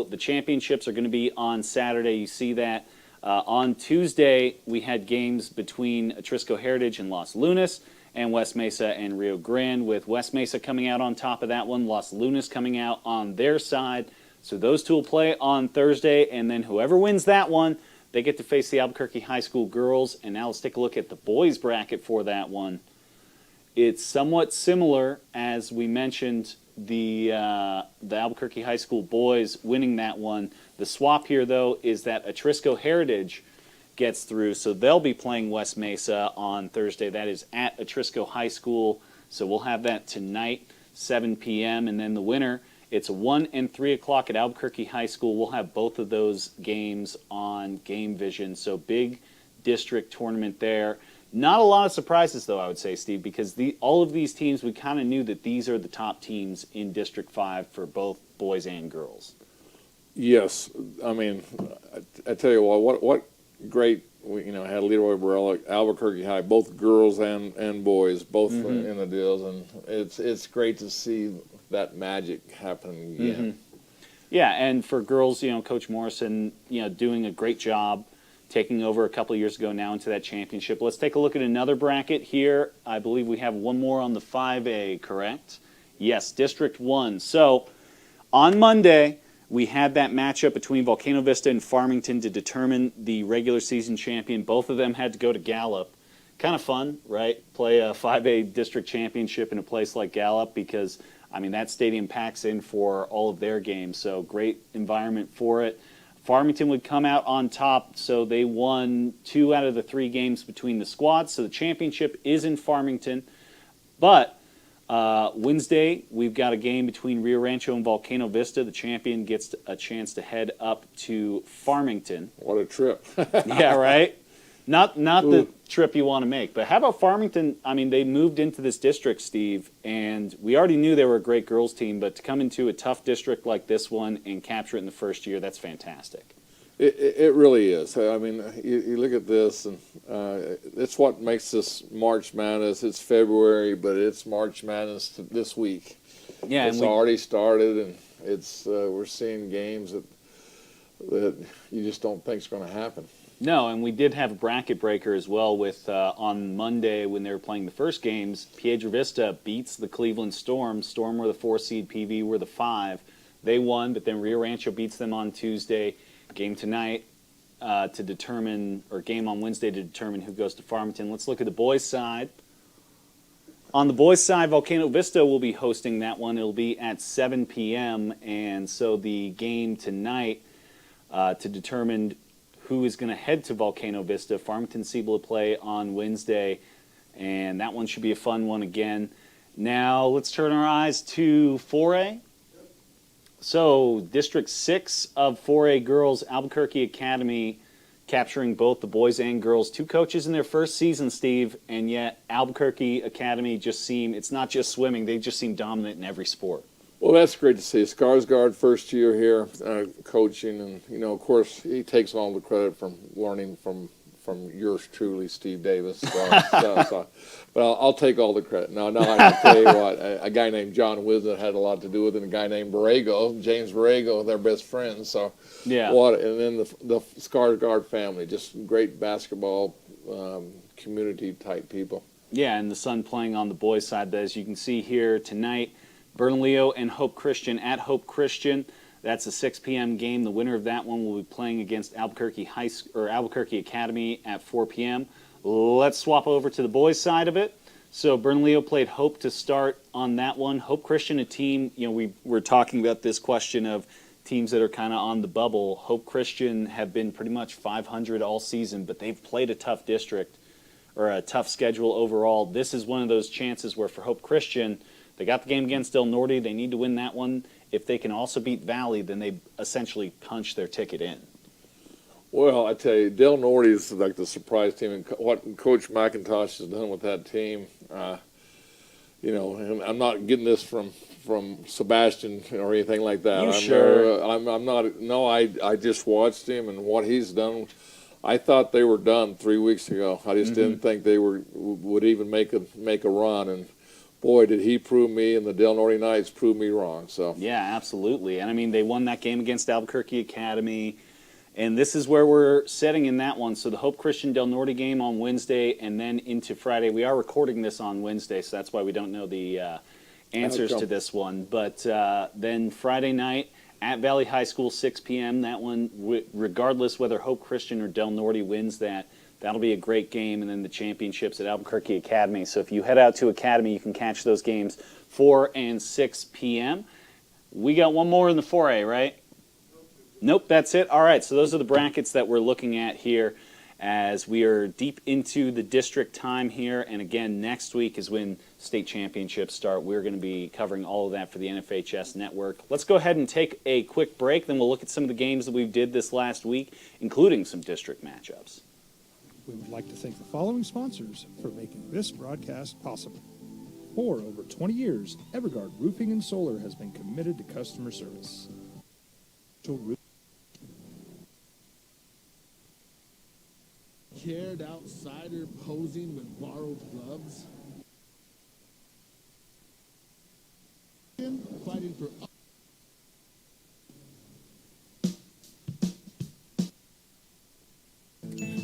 So the championships are going to be on Saturday. You see that. On Tuesday, we had games between Atrisco Heritage and Los Lunas, and West Mesa and Rio Grande, with West Mesa coming out on top of that one, Los Lunas coming out on their side. So those two will play on Thursday, and then whoever wins that one, they get to face the Albuquerque High School girls. And now let's take a look at the boys bracket for that one. It's somewhat similar, as we mentioned, the Albuquerque High School boys winning that one. The swap here, though, is that Atrisco Heritage gets through, so they'll be playing West Mesa on Thursday. That is at Atrisco High School, so we'll have that tonight, 7 p.m., and then the winner, it's 1 and 3 o'clock at Albuquerque High School. We'll have both of those games on Game Vision, so big district tournament there. Not a lot of surprises, though, I would say, Steve, because all of these teams, we kind of knew that these are the top teams in District 5 for both boys and girls. Yes. I mean, I tell you what great, had Leroy Borrell, Albuquerque High, both girls and boys, both in the deals, and it's great to see that magic happening again. Yeah, and for girls, Coach Morrison, doing a great job, taking over a couple of years ago now into that championship. Let's take a look at another bracket here. I believe we have one more on the 5A, correct? Yes, District 1. So on Monday, we had that matchup between Volcano Vista and Farmington to determine the regular season champion. Both of them had to go to Gallup. Kind of fun, right? Play a 5A district championship in a place like Gallup because, that stadium packs in for all of their games. So great environment for it. Farmington would come out on top, so they won 2 out of the 3 games between the squads. So the championship is in Farmington. But Wednesday, we've got a game between Rio Rancho and Volcano Vista. The champion gets a chance to head up to Farmington. What a trip. Yeah, right? Not the trip you want to make. But how about Farmington? They moved into this district, Steve, and we already knew they were a great girls team, but to come into a tough district like this one and capture it in the first year, that's fantastic. It really is. You look at this, and it's what makes this March Madness. It's February, but it's March Madness this week. Yeah, it's already started, and it's we're seeing games that you just don't think is going to happen. No, and we did have a bracket breaker as well with on Monday when they were playing the first games. Piedra Vista beats the Cleveland Storm. Storm were the 4 seed, PV were the 5. They won, but then Rio Rancho beats them on Tuesday. Game tonight game on Wednesday to determine who goes to Farmington. Let's look at the boys' side. On the boys' side, Volcano Vista will be hosting that one. It'll be at 7 p.m. And so the game tonight to determine who is going to head to Volcano Vista. Farmington Siebel will play on Wednesday, and that one should be a fun one again. Now let's turn our eyes to 4A. So, District 6 of 4A girls, Albuquerque Academy capturing both the boys and girls. 2 coaches in their first season, Steve, and yet Albuquerque Academy it's not just swimming, they just seem dominant in every sport. Well, that's great to see. Skarsgård, first year here, coaching, and, of course, he takes all the credit from learning from yours truly, Steve Davis. But I'll take all the credit. No, I tell you what, a guy named John Wisdom had a lot to do with it, and a guy named James Borrego, they're best friends. So, yeah. And then the Skarsgård family, just great basketball community-type people. Yeah, and the son playing on the boys' side, but as you can see here tonight, Bernalillo and Hope Christian at Hope Christian. That's a 6 p.m. game. The winner of that one will be playing against Albuquerque Albuquerque Academy at 4 p.m. Let's swap over to the boys' side of it. So Bernalillo played Hope to start on that one. Hope Christian, a team, we were talking about this question of teams that are kind of on the bubble. Hope Christian have been pretty much 500 all season, but they've played a tough district or a tough schedule overall. This is one of those chances where for Hope Christian, they got the game against Del Norte. They need to win that one. If they can also beat Valley, then they essentially punch their ticket in. Well, I tell you, Del Norte is like the surprise team, and what Coach McIntosh has done with that team. And I'm not getting this from Sebastian or anything like that. Sure? I'm not. No, I just watched him and what he's done. I thought they were done 3 weeks ago. I just didn't think they would even make a run. And boy, did he prove me, and the Del Norte Knights proved me wrong. So Yeah, absolutely. And I mean, they won that game against Albuquerque Academy. And this is where we're setting in that one. So the Hope Christian Del Norte game on Wednesday and then into Friday. We are recording this on Wednesday, so that's why we don't know the answers to this one. But then Friday night at Valley High School, 6 p.m. That one, regardless whether Hope Christian or Del Norte wins that, that'll be a great game. And then the championships at Albuquerque Academy. So if you head out to Academy, you can catch those games 4 and 6 p.m. We got one more in the 4A, right? Nope, that's it. All right, so those are the brackets that we're looking at here as we are deep into the district time here. And again, next week is when state championships start. We're going to be covering all of that for the NFHS network. Let's go ahead and take a quick break. Then we'll look at some of the games that we did this last week, including some district matchups. We would like to thank the following sponsors for making this broadcast possible. For over 20 years, Everguard Roofing and Solar has been committed to customer service. Cared outsider posing with borrowed gloves. Fighting for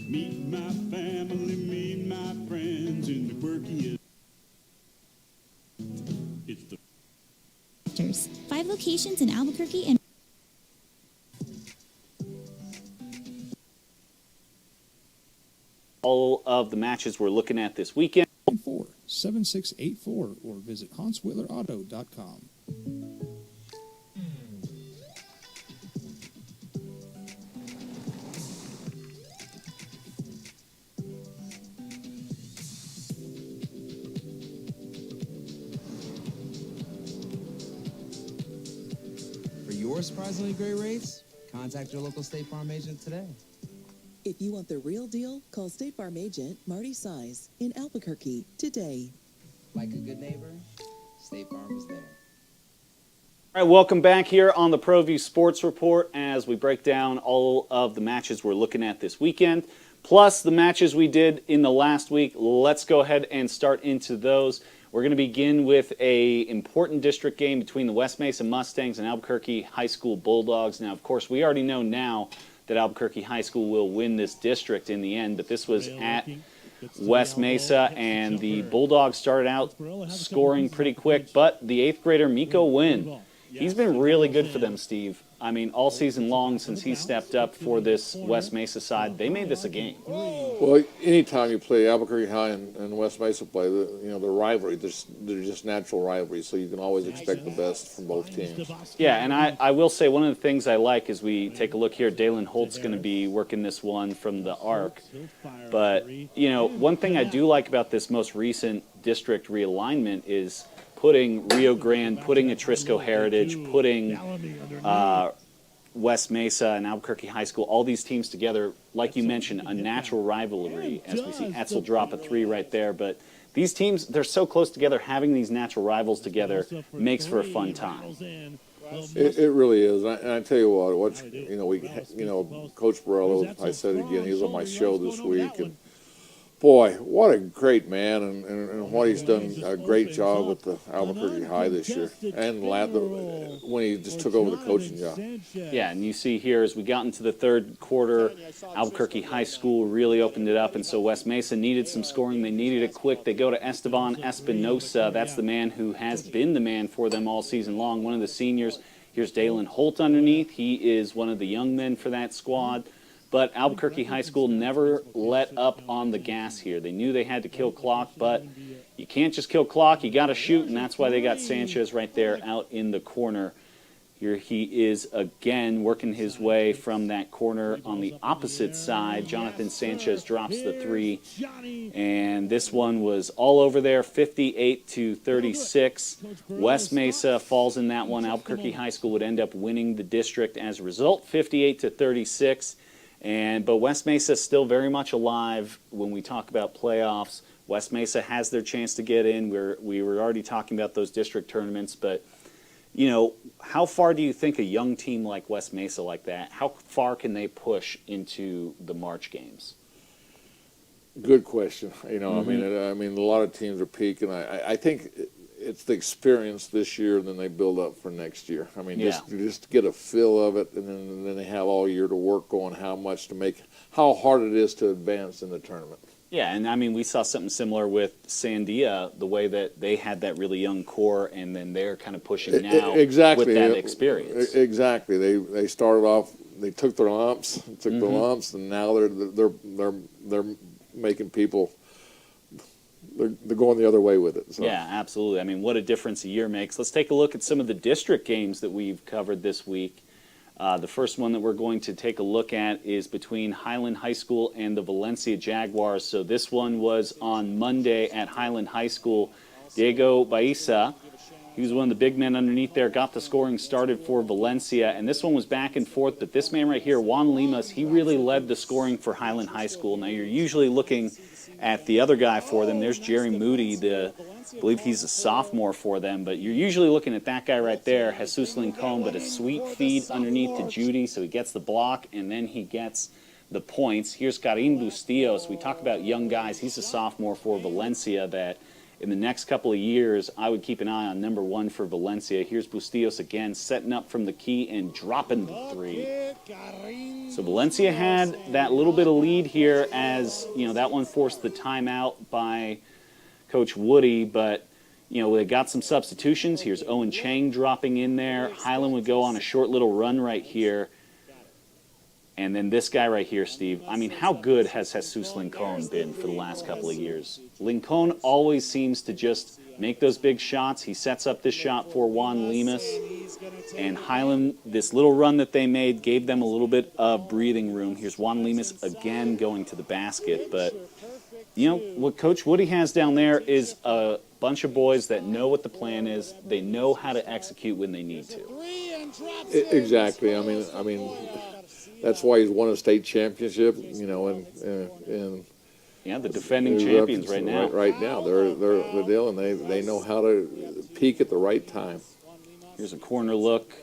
meet my family, meet my friends in the quirkiest. It's the 5 locations in Albuquerque and all of the matches we're looking at this weekend. 7684 or visit HansWhitlerAuto.com. For your surprisingly great rates, contact your local State Farm agent today. If you want the real deal, call State Farm agent Marty Size in Albuquerque today. Like a good neighbor, State Farm is there. All right, welcome back here on the ProView Sports Report as we break down all of the matches we're looking at this weekend, plus the matches we did in the last week. Let's go ahead and start into those. We're going to begin with an important district game between the West Mesa Mustangs and Albuquerque High School Bulldogs. Now, of course, we already know now that Albuquerque High School will win this district in the end, but this was at West Mesa, and the Bulldogs started out scoring pretty quick, but the 8th grader, Miko Wynn, he's been really good for them, Steve. I mean, all season long since he stepped up for this West Mesa side, they made this a game. Well, anytime you play Albuquerque High and West Mesa play, the rivalry, they're just natural rivalries, so you can always expect the best from both teams. Yeah, and I will say one of the things I like as we take a look here, Dalen Holt's going to be working this one from the arc. But, one thing I do like about this most recent district realignment is putting Rio Grande, putting Atrisco Heritage, putting West Mesa and Albuquerque High School, all these teams together, like you mentioned, a natural rivalry, as we see Etzel drop a 3 right there. But these teams, they're so close together, having these natural rivals together makes for a fun time. It really is, and I tell you what, Coach Borello, I said it again, he was on my show this week, and boy, what a great man, and what he's done a great job with the Albuquerque High this year, and when he just took over the coaching job. Yeah, and you see here as we got into the third quarter, Albuquerque High School really opened it up, and so West Mesa needed some scoring. They needed it quick. They go to Esteban Espinosa. That's the man who has been the man for them all season long, one of the seniors. Here's Dalen Holt underneath. He is one of the young men for that squad. But Albuquerque High School never let up on the gas here. They knew they had to kill clock, but you can't just kill clock. You got to shoot, and that's why they got Sanchez right there out in the corner. Here he is again working his way from that corner on the opposite side. Jonathan Sanchez drops the 3, and this one was all over there, 58-36. West Mesa falls in that one. Albuquerque High School would end up winning the district as a result, 58-36. But West Mesa is still very much alive when we talk about playoffs. West Mesa has their chance to get in. We were already talking about those district tournaments, but how far do you think a young team like West Mesa like that, how far can they push into the March games? Good question. I mean, a lot of teams are peaking. I think it's the experience this year, and then they build up for next year. I mean, Yeah. just get a feel of it, and then they have all year to work on how hard it is to advance in the tournament. Yeah, and I mean, we saw something similar with Sandia, the way that they had that really young core, and then they're kind of pushing now Exactly. with that experience. Exactly. They started off. They took their lumps, and now they're making people. They're going the other way with it. So. Yeah, absolutely. I mean, what a difference a year makes. Let's take a look at some of the district games that we've covered this week. The first one that we're going to take a look at is between Highland High School and the Valencia Jaguars. So this one was on Monday at Highland High School. Diego Baiza, he was one of the big men underneath there, got the scoring started for Valencia. And this one was back and forth, but this man right here, Juan Limas, he really led the scoring for Highland High School. Now you're usually looking at the other guy for them. There's Jerry Moody, I believe he's a sophomore for them, but you're usually looking at that guy right there, Jesus Lincoln, but a sweet feed underneath to Judy, so he gets the block, and then he gets the points. Here's Karim Bustillos. We talk about young guys. He's a sophomore for Valencia that in the next couple of years, I would keep an eye on number 1 for Valencia. Here's Bustillos again, setting up from the key and dropping the 3. So Valencia had that little bit of lead here as, that one forced the timeout by Coach Woody, but, they got some substitutions. Here's Owen Chang dropping in there. Highland would go on a short little run right here. And then this guy right here, Steve. I mean, how good has Jesus Lincoln been for the last couple of years? Lincoln always seems to just make those big shots. He sets up this shot for Juan Limas. And Highland, this little run that they made, gave them a little bit of breathing room. Here's Juan Limas again going to the basket. But, what Coach Woody has down there is a bunch of boys that know what the plan is. They know how to execute when they need to. Exactly. I mean, that's why he's won a state championship. And yeah, the defending champions right now. Right now, they're the deal, and they know how to peak at the right time. Here's a corner look.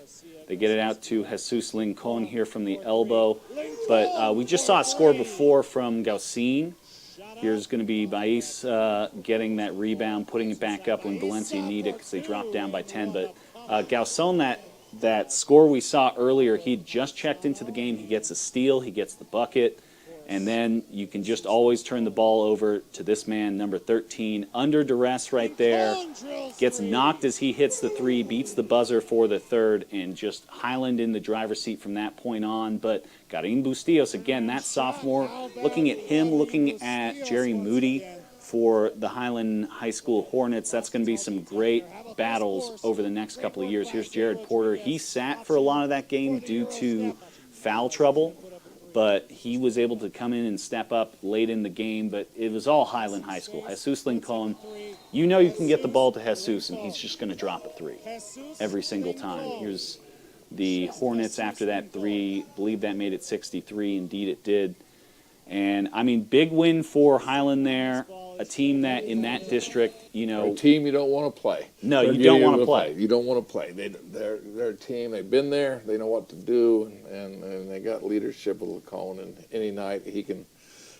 They get it out to Jesus Lincoln here from the elbow. But we just saw a score before from Gaucin. Here's going to be Bais getting that rebound, putting it back up when Valencia need it because they dropped down by 10. But Gaucin, that score we saw earlier, he just checked into the game. He gets a steal. He gets the bucket. And then you can just always turn the ball over to this man, number 13, under duress right there. Gets knocked as he hits the 3, beats the buzzer for the 3rd, and just Highland in the driver's seat from that point on. But Karim Bustillos, again, that sophomore, looking at him, looking at Jerry Moody for the Highland High School Hornets. That's going to be some great battles over the next couple of years. Here's Jared Porter. He sat for a lot of that game due to foul trouble, but he was able to come in and step up late in the game. But it was all Highland High School. Jesus Lincoln, you can get the ball to Jesus, and he's just going to drop a 3 every single time. Here's the Hornets after that 3. I believe that made it 63. Indeed, it did. And, I mean, big win for Highland there. A team that in that district, A team you don't want to play. No, you don't want to play. You don't want to play. They're a team. They've been there. They know what to do, and they got leadership with Lincoln. And any night he can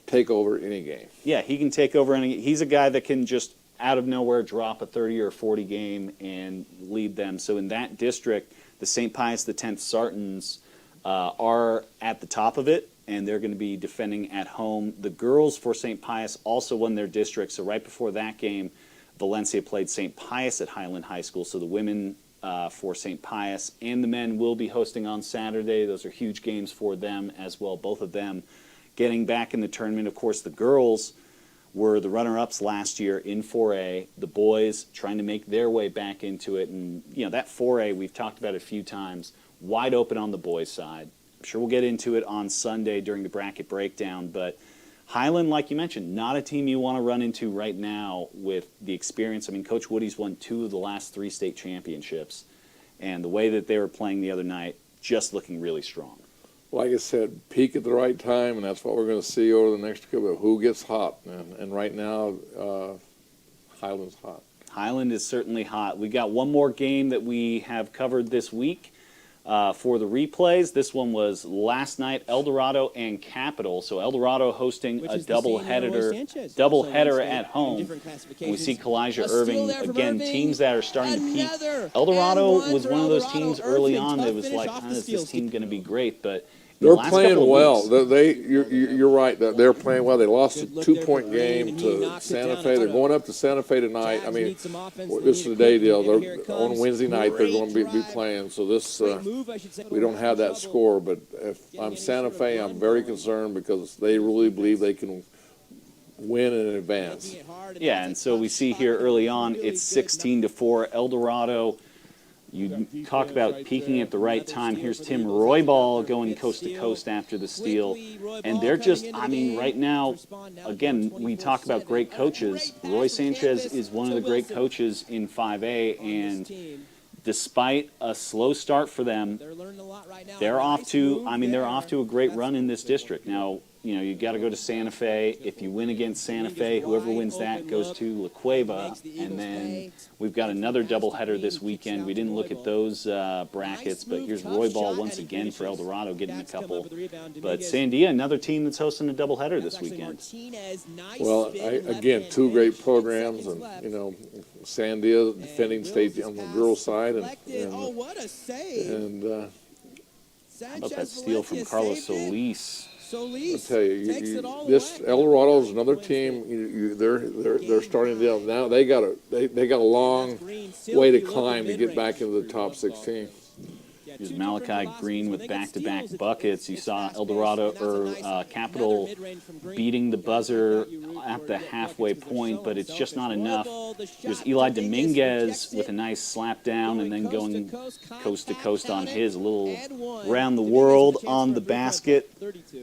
take over any game. Yeah, he can take over any. He's a guy that can just out of nowhere drop a 30 or 40 game and lead them. So in that district, the St. Pius X Sartans are at the top of it, and they're going to be defending at home. The girls for St. Pius also won their district, so right before that game, Valencia played St. Pius at Highland High School, so the women for St. Pius and the men will be hosting on Saturday. Those are huge games for them as well, both of them getting back in the tournament. Of course, the girls were the runner-ups last year in 4A. The boys trying to make their way back into it, and that 4A, we've talked about it a few times, wide open on the boys' side. I'm sure we'll get into it on Sunday during the bracket breakdown, but Highland, like you mentioned, not a team you want to run into right now with the experience. I mean, Coach Woody's won 2 of the last 3 state championships, and the way that they were playing the other night, just looking really strong. Like I said, peak at the right time, and that's what we're going to see over the next couple. Who gets hot? And right now, Highland's hot. Highland is certainly hot. We got one more game that we have covered this week. For the replays, this one was last night, El Dorado and Capital. So El Dorado hosting a doubleheader at home. And we see Kalijah Irving, again, teams that are starting to peak. El Dorado was one of those teams early on that was like, is this team going to be great? But they're playing well. You're right. They're playing well. They lost a 2-point game to Santa Fe. They're going up to Santa Fe tonight. I mean, this is a day deal. They're, on Wednesday night, they're going to be playing. So this, we don't have that score. But if I'm Santa Fe, I'm very concerned because they really believe they can win in advance. Yeah, and so we see here early on, it's 16-4. El Dorado. You talk about peaking at the right time. Here's Tim Roybal going coast to coast after the steal. And they're just, I mean, right now, again, we talk about great coaches. Roy Sanchez is one of the great coaches in 5A. And despite a slow start for them, they're off to a great run in this district. Now, you got to go to Santa Fe. If you win against Santa Fe, whoever wins that goes to La Cueva. And then we've got another doubleheader this weekend. We didn't look at those brackets, but here's Roybal once again for El Dorado getting a couple. But Sandia, another team that's hosting a doubleheader this weekend. Well, again, two great programs, and Sandia defending state on the girls' side, and how about that steal from Carlos Solis? I'll tell you, this El Dorado is another team. They're starting to now. They got a long way to climb to get back into the top 16. Here's Malachi Green with back-to-back buckets. You saw El Dorado or Capital beating the buzzer at the halfway point, but it's just not enough. There's Eli Dominguez with a nice slap down and then going coast to coast on his, a little round the world on the basket.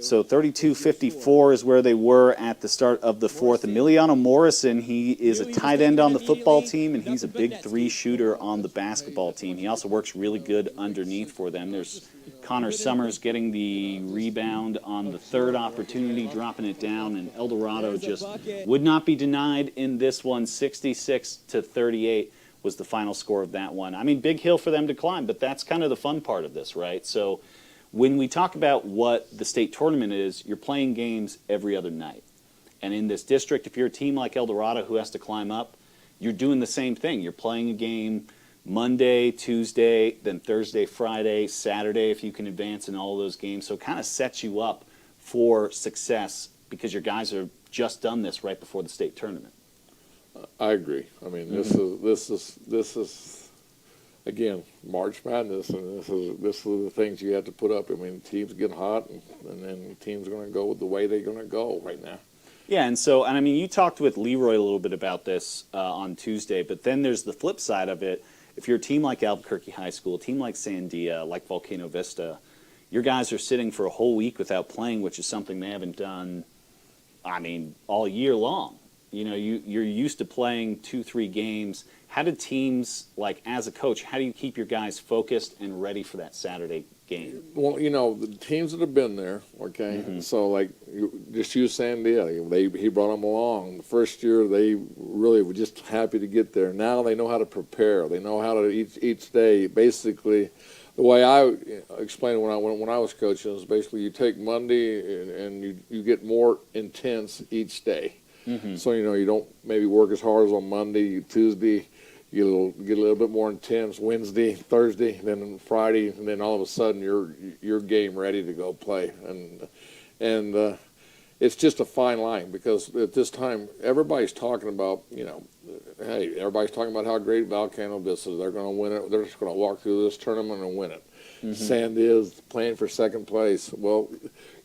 So 32-54 is where they were at the start of the fourth. Emiliano Morrison, he is a tight end on the football team, and he's a big three shooter on the basketball team. He also works really good underneath for them. There's Connor Summers getting the rebound on the third opportunity, dropping it down, and El Dorado just would not be denied in this one. 66-38 was the final score of that one. I mean, big hill for them to climb, but that's kind of the fun part of this, right? So when we talk about what the state tournament is, you're playing games every other night. And in this district, if you're a team like El Dorado who has to climb up, you're doing the same thing. You're playing a game Monday, Tuesday, then Thursday, Friday, Saturday, if you can advance in all of those games. So it kind of sets you up for success because your guys have just done this right before the state tournament. I agree. I mean, this is again March Madness, and this is the things you have to put up. I mean, teams get hot, and then teams are going to go the way they're going to go right now. Yeah, and I mean, you talked with Leroy a little bit about this on Tuesday, but then there's the flip side of it. If you're a team like Albuquerque High School, a team like Sandia, like Volcano Vista, your guys are sitting for a whole week without playing, which is something they haven't done, I mean, all year long. You're used to playing 2-3 games. How do teams, like as a coach, how do you keep your guys focused and ready for that Saturday game? Well, the teams that have been there, okay, so like just use Sandia. He brought them along. The first year they really were just happy to get there. Now they know how to prepare. They know how to each day. Basically, the way I explained when I was coaching is basically you take Monday and you get more intense each day. So you don't maybe work as hard as on Monday, Tuesday. You get a little bit more intense Wednesday, Thursday, then Friday, and then all of a sudden you're game ready to go play. And it's just a fine line because at this time everybody's talking about hey, everybody's talking about how great Volcano Vista is. They're going to win it. They're just going to walk through this tournament and win it. Sandia is playing for second place. Well,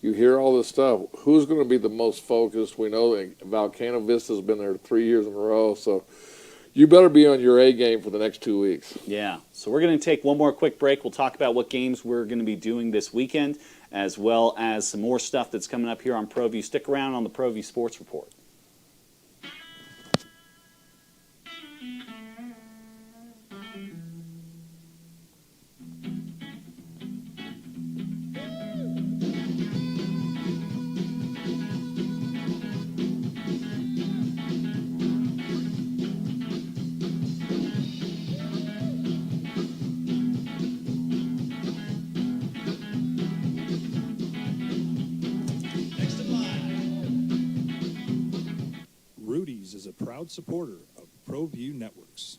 you hear all this stuff. Who's going to be the most focused? We know that Volcano Vista has been there 3 years in a row, so you better be on your A game for the next 2 weeks. Yeah. So we're going to take one more quick break. We'll talk about what games we're going to be doing this weekend, as well as some more stuff that's coming up here on ProView. Stick around on the ProView Sports Report. proud supporter of ProView Networks.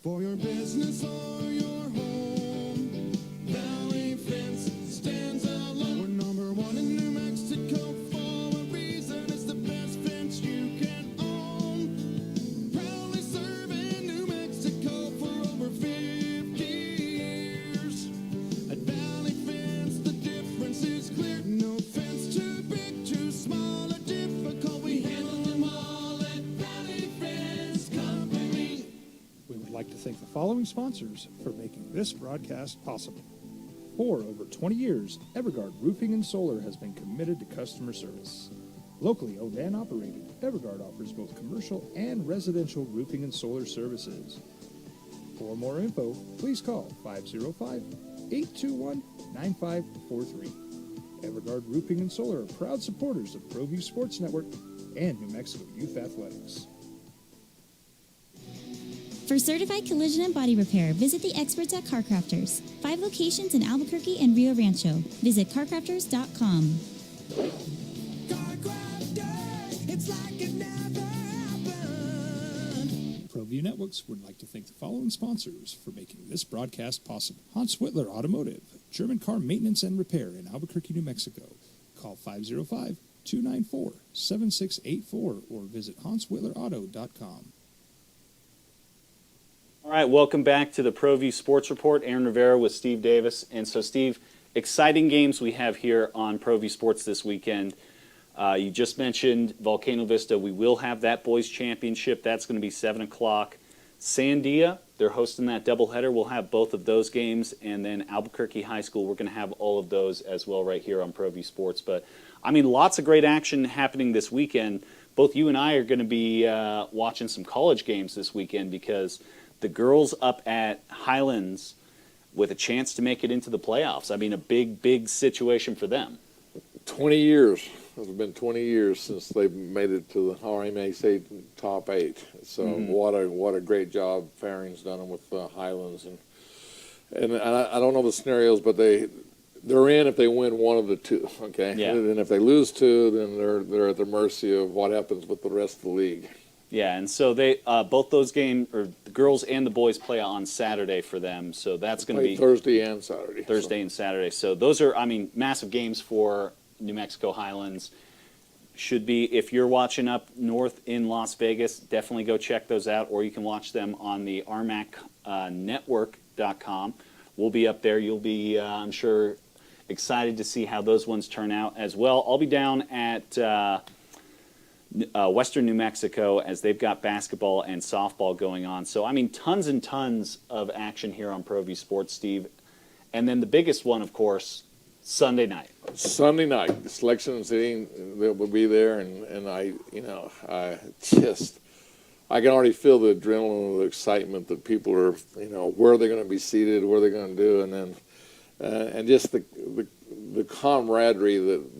For your business or your home, Valley Fence stands alone. We're number one in New Mexico for a reason. It's the best fence you can own. Proudly serving New Mexico for over 50 years. At Valley Fence, the difference is clear. No fence too big, too small, or difficult. We handle them all at Valley Fence Company. We would like to thank the following sponsors for making this broadcast possible. For over 20 years, Evergard Roofing and Solar has been committed to customer service. Locally owned and operated, Evergard offers both commercial and residential roofing and solar services. For more info, please call 505-821-9543. Evergard Roofing and Solar are proud supporters of ProView Sports Network and New Mexico Youth Athletics. For certified collision and body repair, visit the experts at Car Crafters. 5 locations in Albuquerque and Rio Rancho. Visit carcrafters.com. It's like it never happened. ProView Networks would like to thank the following sponsors for making this broadcast possible. Hans Whitler Automotive, German car maintenance and repair in Albuquerque, New Mexico. Call 505-294-7684 or visit hanswhitlerauto.com. All right, welcome back to the ProView Sports Report. Aaron Rivera with Steve Davis. And so, Steve, exciting games we have here on ProView Sports this weekend. You just mentioned Volcano Vista. We will have that boys championship. That's going to be 7 o'clock. Sandia, they're hosting that doubleheader. We'll have both of those games. And then Albuquerque High School, we're going to have all of those as well right here on ProView Sports. But, I mean, lots of great action happening this weekend. Both you and I are going to be watching some college games this weekend because the girls up at Highlands with a chance to make it into the playoffs. I mean, a big, big situation for them. 20 years. It's been 20 years since they made it to the RMAC top 8. So what a great job Faring's done with Highlands, and I don't know the scenarios, but they're in if they win one of the two. Okay, Yeah. And if they lose two, then they're at the mercy of what happens with the rest of the league. Yeah, and so they both those games, or the girls and the boys, play on Saturday for them. So that's going to be Thursday and Saturday. Thursday and Saturday. So those are, I mean, massive games for New Mexico Highlands. Should be, if you're watching up north in Las Vegas, definitely go check those out, or you can watch them on the armacnetwork.com. We'll be up there. You'll be, I'm sure, excited to see how those ones turn out as well. I'll be down at Western New Mexico as they've got basketball and softball going on. So, I mean, tons and tons of action here on ProView Sports, Steve. And then the biggest one, of course, Sunday night. Sunday night, the selection and seating will be there, and I can already feel the adrenaline, the excitement that people are, where they're going to be seated, what they're going to do, and then and just the camaraderie that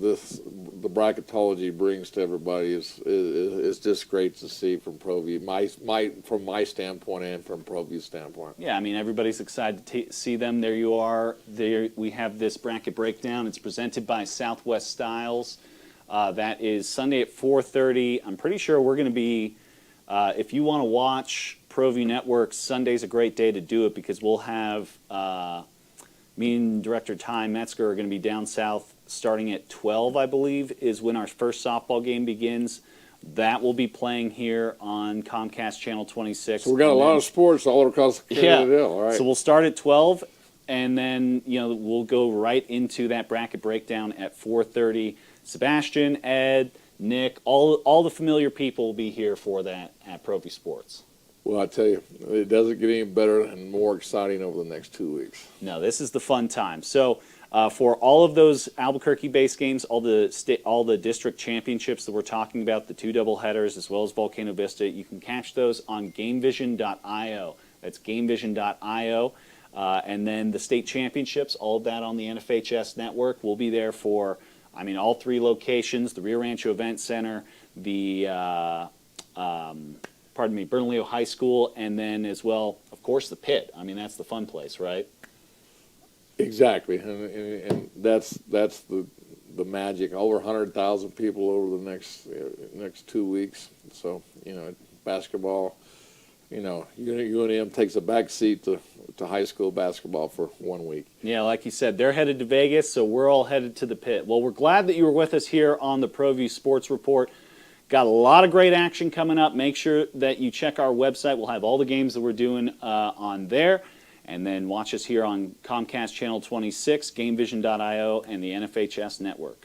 the bracketology brings to everybody is just great to see from ProView, from my standpoint and from ProView's standpoint. Yeah, I mean, everybody's excited to see them. There you are. There we have this bracket breakdown. It's presented by Southwest Styles. That is Sunday at 4:30. I'm pretty sure we're going to be, if you want to watch ProView Network, Sunday's a great day to do it because we'll have me and Director Ty Metzger are going to be down south starting at 12, I believe, is when our first softball game begins. That will be playing here on Comcast Channel 26. So we got a lot of sports all across the Canada. All right. So we'll start at 12, and then we'll go right into that bracket breakdown at 4:30. Sebastian, Ed, Nick, all the familiar people will be here for that at ProView Sports. Well, I tell you, it doesn't get any better and more exciting over the next 2 weeks. No, this is the fun time. So for all of those Albuquerque-based games, all the district championships that we're talking about, the 2 doubleheaders, as well as Volcano Vista, you can catch those on GameVision.io. That's GameVision.io. And then the state championships, all of that on the NFHS network. We'll be there for, I mean, all 3 locations, the Rio Rancho Event Center, the Bernalillo High School, and then as well, of course, the pit. I mean, that's the fun place, right? Exactly, and that's the magic. Over 100,000 people over the next 2 weeks. So basketball, UNM takes a back seat to high school basketball for 1 week. Yeah, like you said, they're headed to Vegas, so we're all headed to the pit. Well, we're glad that you were with us here on the ProView Sports Report. Got a lot of great action coming up. Make sure that you check our website. We'll have all the games that we're doing on there. And then watch us here on Comcast Channel 26, GameVision.io, and the NFHS Network.